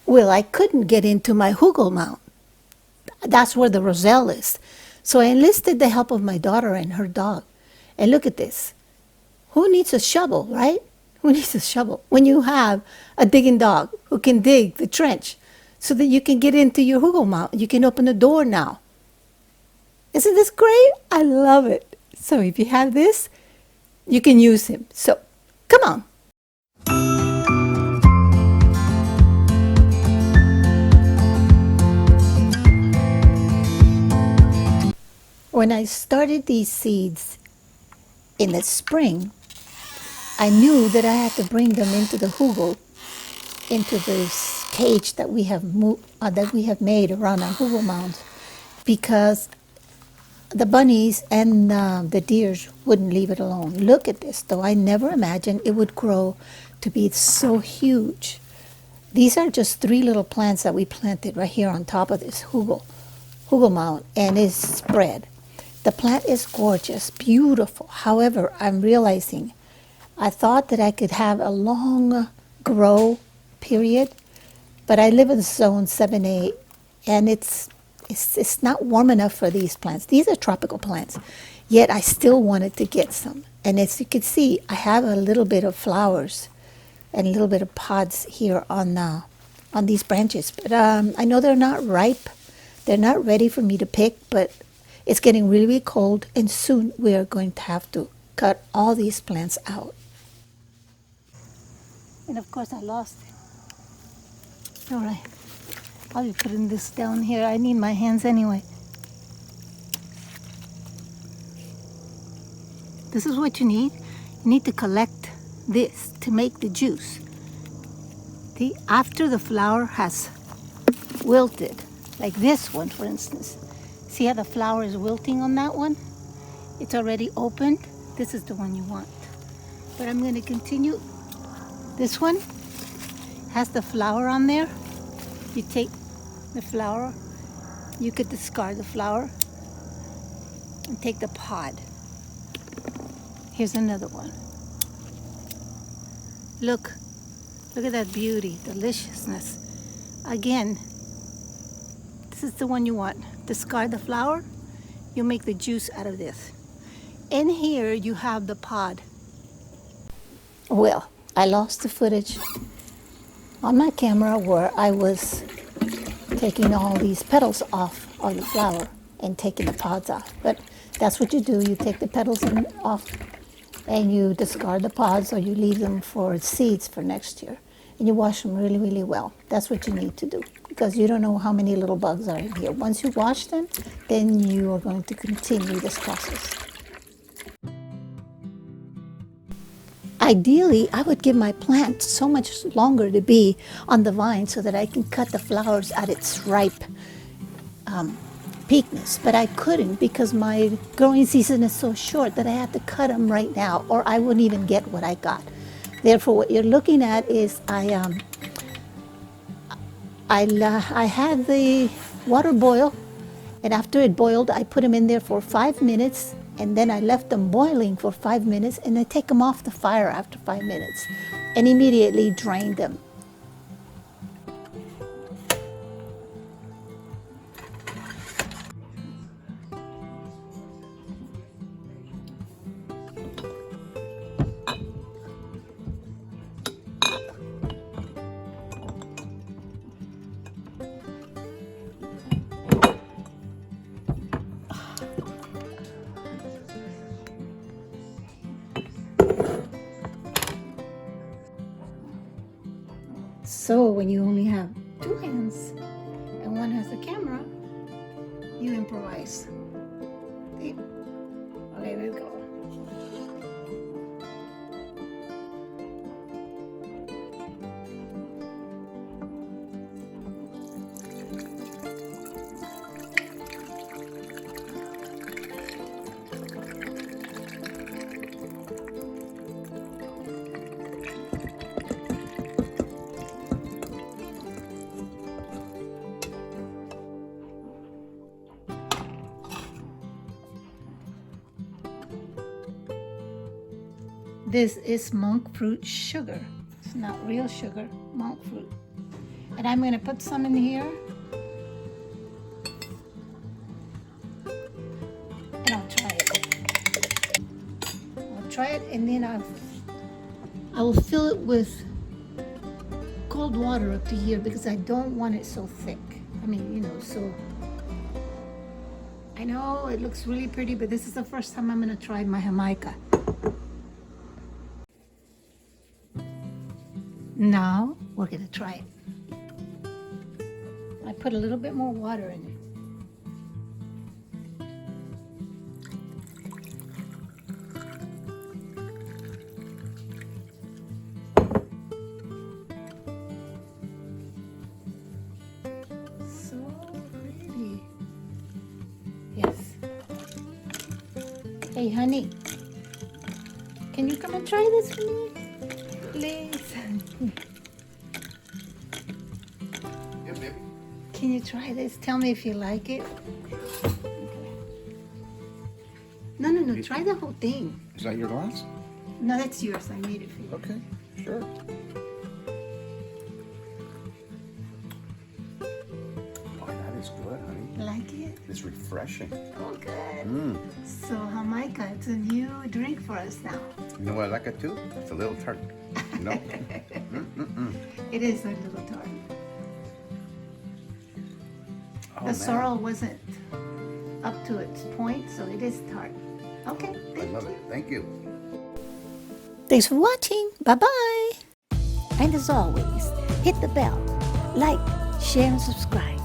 Well, I couldn't get into my hugel mount. That's where the Rosselle is. So I enlisted the help of my daughter and her dog. And look at this. Who needs a shovel, right? Who needs a shovel when you have a digging dog who can dig the trench so that you can get into your hugel mount? You can open the door now. Isn't this great? I love it. So if you have this, you can use him. So come on. When I started these seeds in the spring, I knew that I had to bring them into the hugel, into this cage that we have made around our hugel mounds, because the bunnies and the deers wouldn't leave it alone. Look at this, though. I never imagined it would grow to be so huge. These are just 3 little plants that we planted right here on top of this hugel mound, and it's spread. The plant is gorgeous, beautiful. However, I'm realizing I thought that I could have a long grow period, but I live in zone 7A, and it's not warm enough for these plants. These are tropical plants, yet I still wanted to get some. And as you can see, I have a little bit of flowers and a little bit of pods here on these branches. But I know they're not ripe. They're not ready for me to pick, but it's getting really, really cold, and soon we are going to have to cut all these plants out. And of course I lost it. All right, I'll be putting this down here. I need my hands anyway. This is what you need. You need to collect this to make the juice. After the flower has wilted, like this one for instance, see how the flower is wilting on that one? It's already opened. This is the one you want. But I'm going to continue. This one has the flower on there. You take the flower, you could discard the flower and take the pod. Here's another one. Look at that beauty, deliciousness. Again, this is the one you want. Discard the flower, you make the juice out of this. In here you have the pod. Well, I lost the footage on my camera where I was taking all these petals off of the flower and taking the pods off. But that's what you do. You take the petals off and you discard the pods, or you leave them for seeds for next year. And you wash them really, really well. That's what you need to do, because you don't know how many little bugs are in here. Once you wash them, then you are going to continue this process. Ideally, I would give my plant so much longer to be on the vine so that I can cut the flowers at its ripe peakness, but I couldn't because my growing season is so short that I have to cut them right now, or I wouldn't even get what I got. Therefore, what you're looking at is I had the water boil, and after it boiled, I put them in there for 5 minutes, and then I left them boiling for 5 minutes, and I take them off the fire after 5 minutes, and immediately drain them. So when you only have 2 hands and one has the camera, you improvise. See? Okay, let's go. This is monk fruit sugar. It's not real sugar, monk fruit. And I'm going to put some in here. And I'll try it. I'll try it and then I will fill it with cold water up to here because I don't want it so thick. I mean, you know, so I know it looks really pretty, but this is the first time I'm going to try my jamaica. Now we're going to try it. I put a little bit more water in it. Yes. Hey, honey, can you come and try this for me? Please. Yeah, baby. Can you try this? Tell me if you like it. Okay. No. Try the whole thing. Is that your glass? No, that's yours. I made it for you. Okay, sure. Oh, that is good, honey. Like it? It's refreshing. Oh, good. So, jamaica, it's a new drink for us now. You know what I like it too? It's a little tart. You know? It is a little tart. Oh, The man. sorrel wasn't up to its point, so it is tart. Okay, I love it. Thank you. Thanks for watching. Bye-bye. And as always, hit the bell, like, share, and subscribe.